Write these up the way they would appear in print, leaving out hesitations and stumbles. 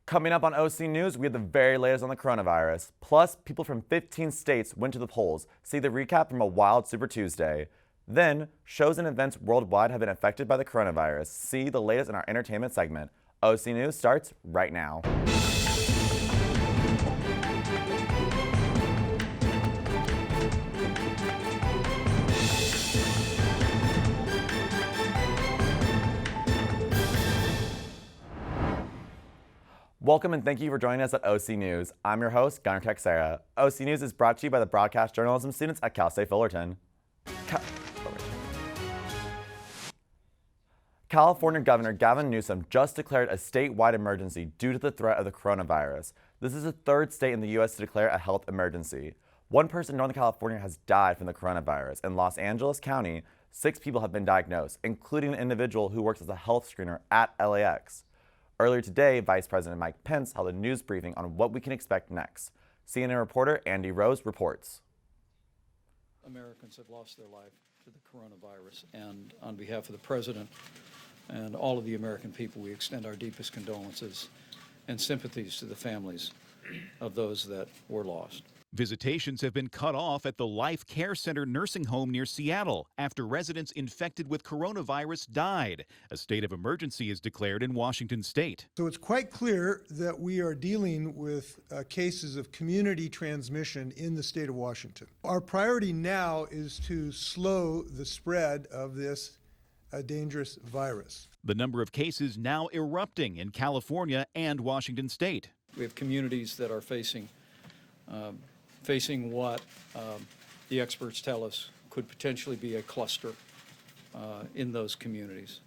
Coming up on OC News, we have the very latest on the coronavirus. Plus, people from 15 states went to the polls. See the recap from a wild Super Tuesday. Then, shows and events worldwide have been affected by the coronavirus. See the latest in our entertainment segment. OC News starts right now. Welcome and thank you for joining us at OC News. I'm your host, Gunnar Texera. OC News is brought to you by the broadcast journalism students at Cal State Fullerton. California Governor Gavin Newsom just declared a statewide emergency due to the threat of the coronavirus. This is the third state in the U.S. to declare a health emergency. One person in Northern California has died from the coronavirus. In Los Angeles County, 6 people have been diagnosed, including an individual who works as a health screener at LAX. Earlier today, Vice President Mike Pence held a news briefing on what we can expect next. CNN reporter Andy Rose reports. Americans have lost their life to the coronavirus, and on behalf of the President and all of the American people, we extend our deepest condolences and sympathies to the families of those that were lost. Visitations have been cut off at the Life Care Center nursing home near Seattle after residents infected with coronavirus died. A state of emergency is declared in Washington state. So it's quite clear that we are dealing with cases of community transmission in the state of Washington. Our priority now is to slow the spread of this dangerous virus. The number of cases now erupting in California and Washington state. We have communities that are facing what the experts tell us could potentially be a cluster in those communities.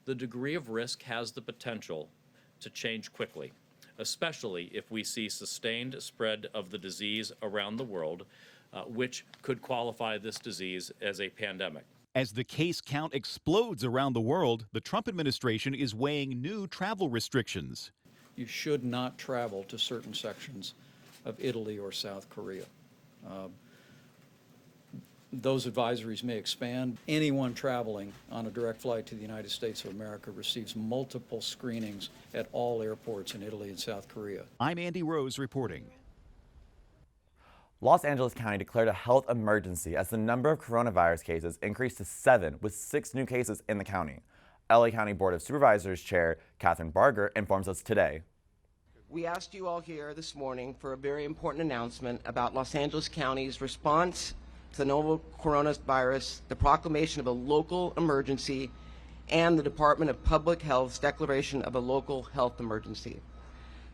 The degree of risk has the potential to change quickly, especially if we see sustained spread of the disease around the world, which could qualify this disease as a pandemic. As the case count explodes around the world, the Trump administration is weighing new travel restrictions. You should not travel to certain sections of Italy or South Korea. Those advisories may expand. Anyone traveling on a direct flight to the United States of America receives multiple screenings at all airports in Italy and South Korea. I'm Andy Rose reporting. Los Angeles County declared a health emergency as the number of coronavirus cases increased to 7, with 6 new cases in the county. LA County Board of Supervisors Chair Catherine Barger informs us today. We asked you all here this morning for a very important announcement about Los Angeles County's response to the novel coronavirus, the proclamation of a local emergency, and the Department of Public Health's declaration of a local health emergency.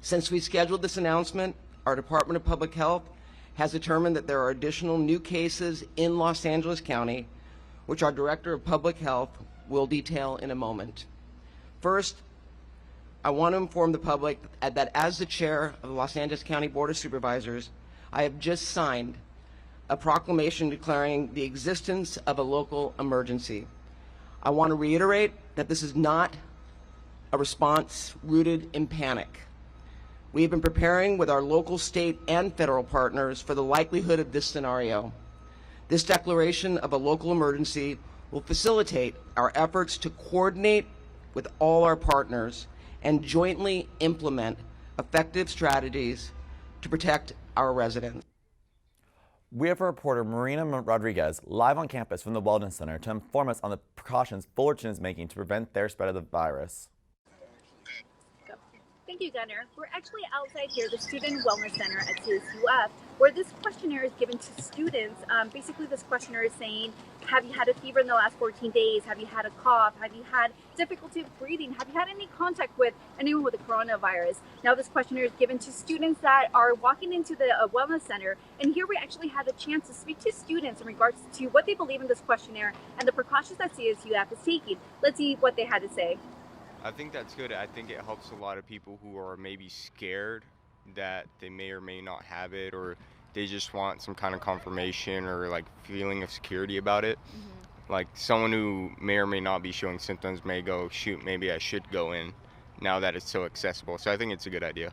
Since we scheduled this announcement, our Department of Public Health has determined that there are additional new cases in Los Angeles County, which our Director of Public Health will detail in a moment. First, I want to inform the public that as the chair of the Los Angeles County Board of Supervisors, I have just signed a proclamation declaring the existence of a local emergency. I want to reiterate that this is not a response rooted in panic. We have been preparing with our local, state, and federal partners for the likelihood of this scenario. This declaration of a local emergency will facilitate our efforts to coordinate with all our partners and jointly implement effective strategies to protect our residents. We have a reporter, Marina Rodriguez, live on campus from the Wellness Center to inform us on the precautions Fullerton is making to prevent their spread of the virus. Thank you, Gunnar. We're actually outside here, the Student Wellness Center at CSUF, where this questionnaire is given to students. Basically, this questionnaire is saying, have you had a fever in the last 14 days? Have you had a cough? Have you had difficulty breathing? Have you had any contact with anyone with the coronavirus? Now, this questionnaire is given to students that are walking into the Wellness Center. And here we actually had a chance to speak to students in regards to what they believe in this questionnaire and the precautions that CSUF is taking. Let's see what they had to say. I think that's good. I think it helps a lot of people who are maybe scared that they may or may not have it, or they just want some kind of confirmation or like feeling of security about it. Mm-hmm. Like someone who may or may not be showing symptoms may go, shoot, maybe I should go in now that it's so accessible. So I think it's a good idea.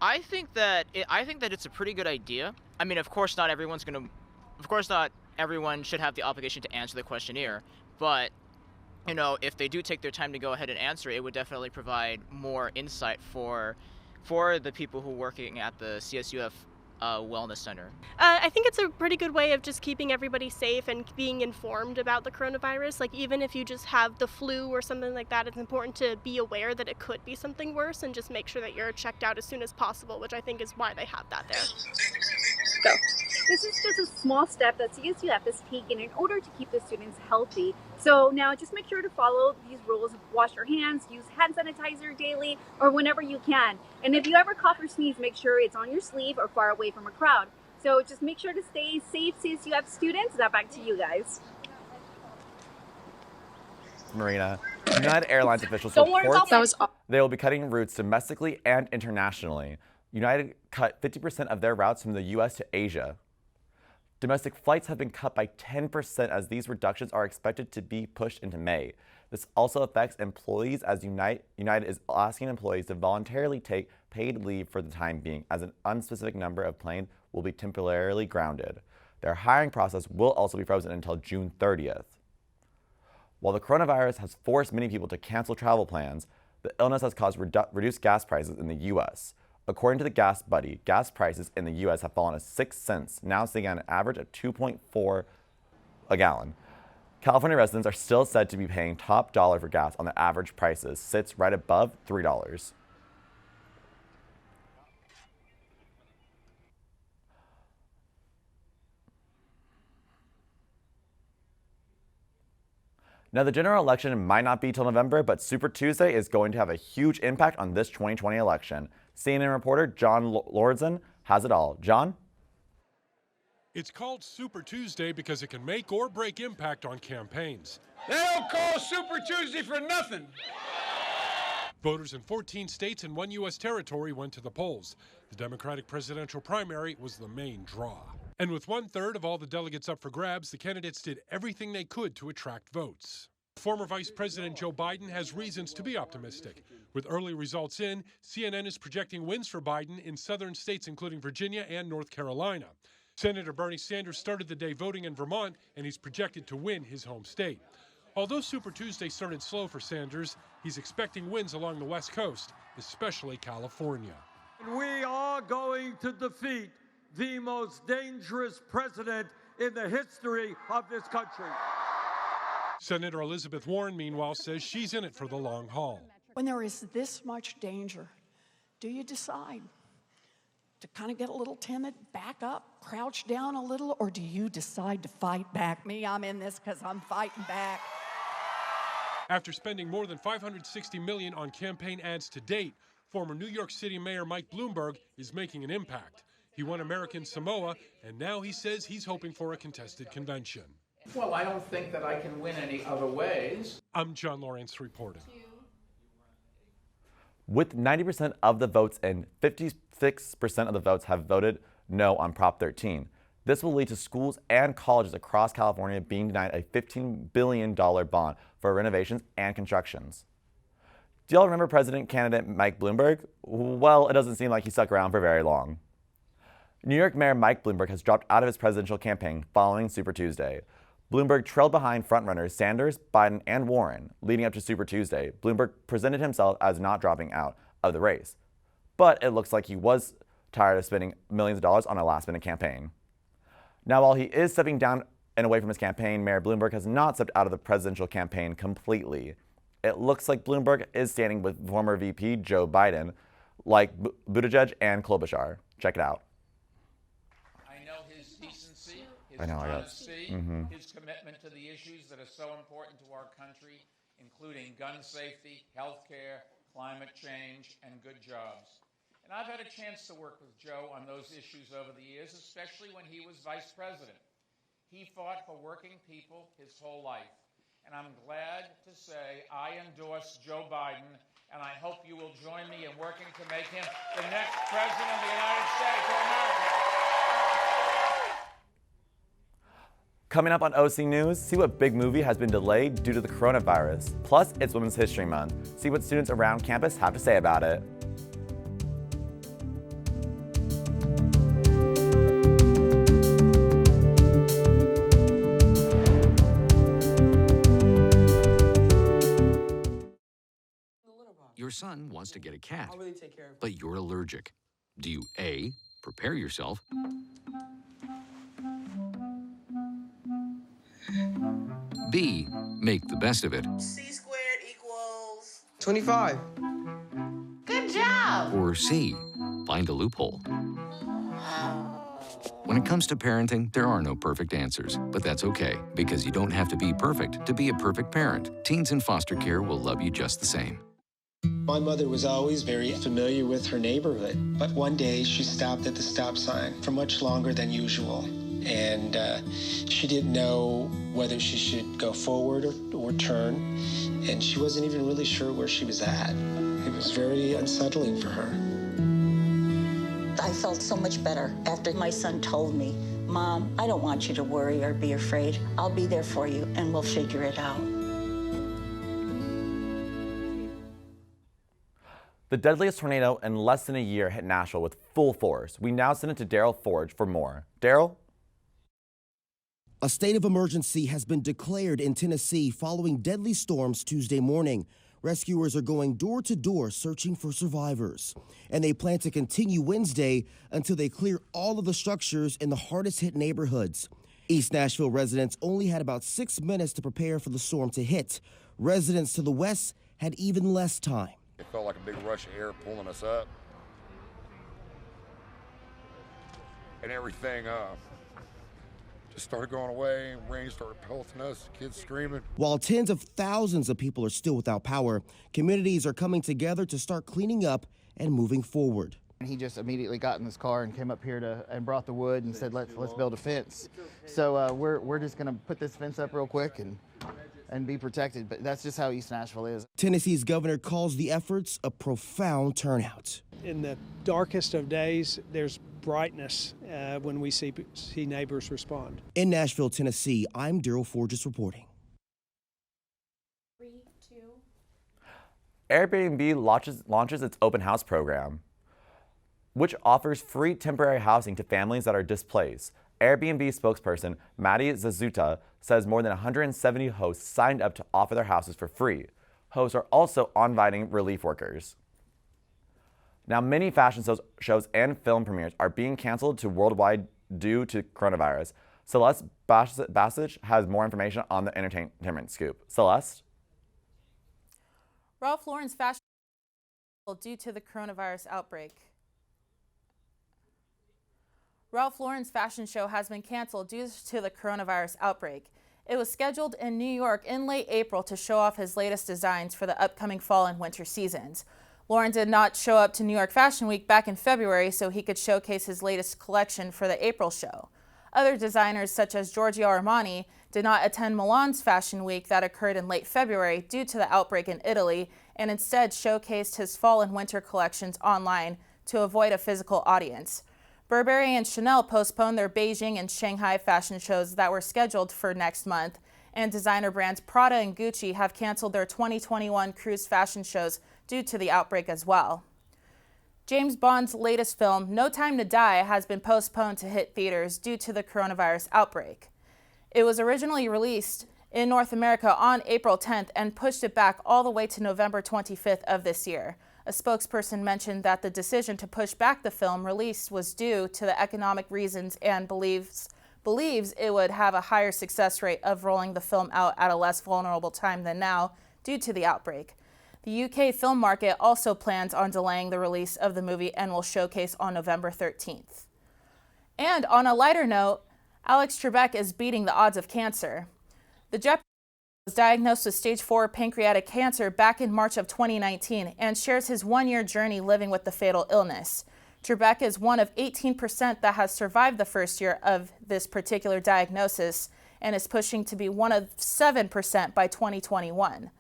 I think that it's a pretty good idea. I mean, of course not everyone should have the obligation to answer the questionnaire, but you know, if they do take their time to go ahead and answer it, it would definitely provide more insight for for the people who are working at the CSUF Wellness Center? I think it's a pretty good way of just keeping everybody safe and being informed about the coronavirus. Like, even if you just have the flu or something like that, it's important to be aware that it could be something worse and just make sure that you're checked out as soon as possible, which I think is why they have that there. Go. This is just a small step that CSUF is taking in order to keep the students healthy. So now just make sure to follow these rules. Wash your hands, use hand sanitizer daily or whenever you can. And if you ever cough or sneeze, make sure it's on your sleeve or far away from a crowd. So just make sure to stay safe, CSUF students. Now back to you guys. Marina, United Airlines officials Don't worry report about that. they will be cutting routes domestically and internationally. United cut 50% of their routes from the U.S. to Asia. Domestic flights have been cut by 10% as these reductions are expected to be pushed into May. This also affects employees as United is asking employees to voluntarily take paid leave for the time being, as an unspecific number of planes will be temporarily grounded. Their hiring process will also be frozen until June 30th. While the coronavirus has forced many people to cancel travel plans, the illness has caused reduced gas prices in the U.S. According to the Gas Buddy, gas prices in the U.S. have fallen to 6 cents, now sitting at an average of 2.4 a gallon. California residents are still said to be paying top dollar for gas on the average prices, sits right above $3. Now, the general election might not be till November, but Super Tuesday is going to have a huge impact on this 2020 election. CNN reporter John Lordson has it all. John? It's called Super Tuesday because it can make or break impact on campaigns. They don't call Super Tuesday for nothing. Voters in 14 states and 1 U.S. territory went to the polls. The Democratic presidential primary was the main draw. And with 1/3 of all the delegates up for grabs, the candidates did everything they could to attract votes. Former Vice President Joe Biden has reasons to be optimistic. With early results in, CNN is projecting wins for Biden in southern states including Virginia and North Carolina. Senator Bernie Sanders started the day voting in Vermont, and he's projected to win his home state. Although Super Tuesday started slow for Sanders, he's expecting wins along the West Coast, especially California. We are going to defeat the most dangerous president in the history of this country. Senator Elizabeth Warren, meanwhile, says she's in it for the long haul. When there is this much danger, do you decide to kind of get a little timid, back up, crouch down a little, or do you decide to fight back? Me, I'm in this because I'm fighting back. After spending more than $560 million on campaign ads to date, former New York City Mayor Mike Bloomberg is making an impact. He won American Samoa, and now he says he's hoping for a contested convention. Well, I don't think that I can win any other ways. I'm John Lawrence reporting. With 90% of the votes in, 56% of the votes have voted no on Prop 13. This will lead to schools and colleges across California being denied a $15 billion bond for renovations and constructions. Do y'all remember President candidate Mike Bloomberg? Well, it doesn't seem like he stuck around for very long. New York Mayor Mike Bloomberg has dropped out of his presidential campaign following Super Tuesday. Bloomberg trailed behind frontrunners Sanders, Biden, and Warren. Leading up to Super Tuesday, Bloomberg presented himself as not dropping out of the race. But it looks like he was tired of spending millions of dollars on a last-minute campaign. Now, while he is stepping down and away from his campaign, Mayor Bloomberg has not stepped out of the presidential campaign completely. It looks like Bloomberg is standing with former VP Joe Biden, like Buttigieg and Klobuchar. Check it out. I know his decency, his I know, honesty, his commitment to the issues that are so important to our country, including gun safety, health care, climate change, and good jobs. And I've had a chance to work with Joe on those issues over the years, especially when he was vice president. He fought for working people his whole life. And I'm glad to say I endorse Joe Biden, and I hope you will join me in working to make him the next president of the United States of America. Coming up on OC News, see what big movie has been delayed due to the coronavirus. Plus, it's Women's History Month. See what students around campus have to say about it. Your son wants to get a cat, I'll really take care of it. but you're allergic. Do you A, prepare yourself, B, make the best of it, C squared equals 25. Good job. or C, find a loophole? When it comes to parenting, there are no perfect answers, but that's okay, because you don't have to be perfect to be a perfect parent. Teens in foster care will love you just the same. My mother was always very familiar with her neighborhood, but one day she stopped at the stop sign for much longer than usual. And she didn't know whether she should go forward or turn, and she wasn't even really sure where she was at. It was very unsettling for her. I felt so much better after my son told me, Mom, I don't want you to worry or be afraid. I'll be there for you and we'll figure it out. The deadliest tornado in less than a year hit Nashville with full force. We now send it to Daryl Forge for more. Daryl? A state of emergency has been declared in Tennessee following deadly storms Tuesday morning. Rescuers are going door to door searching for survivors, and they plan to continue Wednesday until they clear all of the structures in the hardest hit neighborhoods. East Nashville residents only had about 6 minutes to prepare for the storm to hit. Residents to the west had even less time. It felt like a big rush of air pulling us up, and everything just started going away. Rain started pelting us, kids screaming. While tens of thousands of people are still without power, communities are coming together to start cleaning up and moving forward. He just immediately got in his car and came up here and brought the wood and said, let's build a fence. So we're just going to put this fence up real quick and be protected. But that's just how East Nashville is. Tennessee's governor calls the efforts a profound turnout. In the darkest of days, there's brightness when we see neighbors respond. In Nashville, Tennessee, I'm Daryl Forges reporting. 3, 2. Airbnb launches its open house program, which offers free temporary housing to families that are displaced. Airbnb spokesperson Maddie Zazuta says more than 170 hosts signed up to offer their houses for free. Hosts are also inviting relief workers. Now, many fashion shows and film premieres are being canceled to worldwide due to coronavirus. Celeste Bassich has more information on the entertainment scoop. Celeste? Ralph Lauren's fashion due to the coronavirus outbreak. Ralph Lauren's fashion show has been canceled due to the coronavirus outbreak. It was scheduled in New York in late April to show off his latest designs for the upcoming fall and winter seasons. Lauren did not show up to New York Fashion Week back in February so he could showcase his latest collection for the April show. Other designers such as Giorgio Armani did not attend Milan's Fashion Week that occurred in late February due to the outbreak in Italy and instead showcased his fall and winter collections online to avoid a physical audience. Burberry and Chanel postponed their Beijing and Shanghai fashion shows that were scheduled for next month, and designer brands Prada and Gucci have canceled their 2021 cruise fashion shows due to the outbreak as well. James Bond's latest film, No Time to Die, has been postponed to hit theaters due to the coronavirus outbreak. It was originally released in North America on April 10th and pushed it back all the way to November 25th of this year. A spokesperson mentioned that the decision to push back the film release was due to the economic reasons and believes it would have a higher success rate of rolling the film out at a less vulnerable time than now due to the outbreak. The UK film market also plans on delaying the release of the movie and will showcase on November 13th. And on a lighter note, Alex Trebek is beating the odds of cancer. The Jeopardy! Was diagnosed with stage 4 pancreatic cancer back in March of 2019 and shares his one-year journey living with the fatal illness. Trebek is one of 18% that has survived the first year of this particular diagnosis and is pushing to be one of 7% by 2021.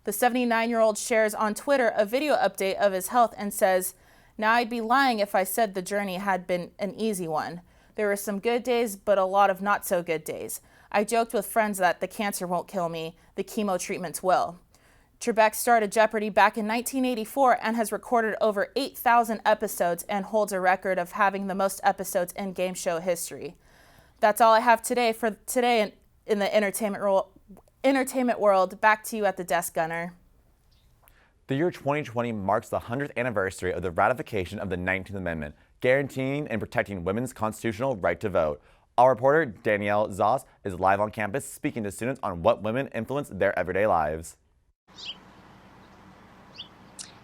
The 79-year-old shares on Twitter a video update of his health and says, "Now I'd be lying if I said the journey had been an easy one. There were some good days, but a lot of not so good days. I joked with friends that the cancer won't kill me, the chemo treatments will." Trebek started Jeopardy back in 1984 and has recorded over 8,000 episodes and holds a record of having the most episodes in game show history. That's all I have today in the entertainment world. Back to you at the desk, Gunner. The year 2020 marks the 100th anniversary of the ratification of the 19th Amendment, guaranteeing and protecting women's constitutional right to vote. Our reporter, Danielle Zoss, is live on campus speaking to students on what women influence their everyday lives.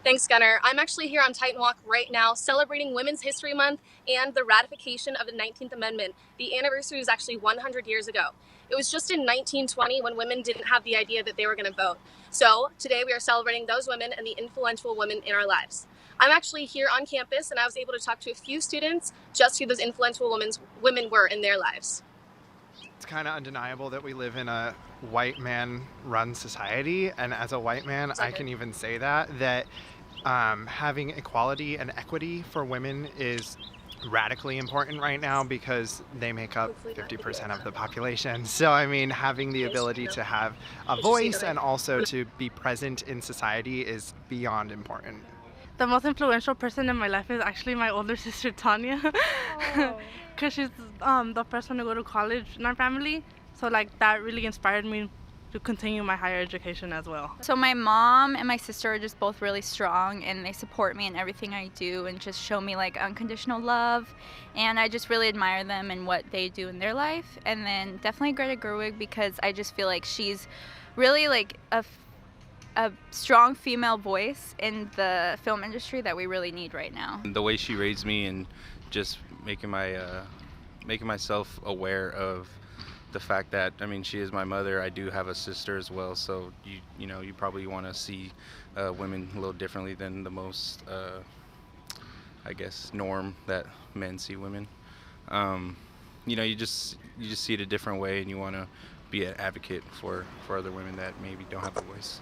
Thanks, Gunnar. I'm actually here on Titan Walk right now celebrating Women's History Month and the ratification of the 19th Amendment. The anniversary was actually 100 years ago. It was just in 1920 when women didn't have the idea that they were going to vote. So today we are celebrating those women and the influential women in our lives. I'm actually here on campus and I was able to talk to a few students just who those influential women were in their lives. It's kind of undeniable that we live in a white man run society, and as a white man I can even say that having equality and equity for women is radically important right now because they make up 50% of the population. So I mean, having the ability to have a voice and also to be present in society is beyond important. The most influential person in my life is actually my older sister Tanya, because she's the first one to go to college in our family. So like that really inspired me to continue my higher education as well. So my mom and my sister are just both really strong, and they support me in everything I do and just show me like unconditional love, and I just really admire them and what they do in their life. And then definitely Greta Gerwig, because I just feel like she's really like a strong female voice in the film industry that we really need right now. The way she raised me and just making myself aware of the fact that, I mean, she is my mother. I do have a sister as well, so you probably want to see women a little differently than the most, I guess, norm that men see women. You just see it a different way, and you want to be an advocate for other women that maybe don't have a voice.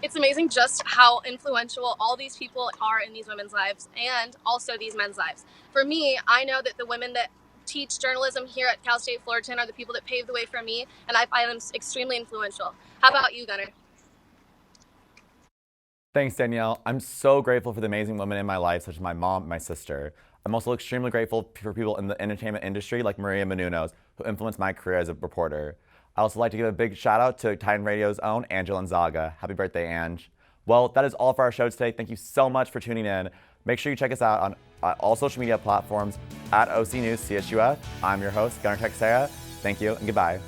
It's amazing just how influential all these people are in these women's lives and also these men's lives. For me, I know that the women that teach journalism here at Cal State Fullerton are the people that paved the way for me, and I find them extremely influential. How about you, Gunnar? Thanks, Danielle. I'm so grateful for the amazing women in my life, such as my mom and my sister. I'm also extremely grateful for people in the entertainment industry like Maria Menounos, who influenced my career as a reporter. I also like to give a big shout out to Titan Radio's own Angela Zaga. Happy birthday, Ange. Well, that is all for our show today. Thank you so much for tuning in. Make sure you check us out on all social media platforms at OC News CSUF. I'm your host, Gunnar Texera. Thank you and goodbye.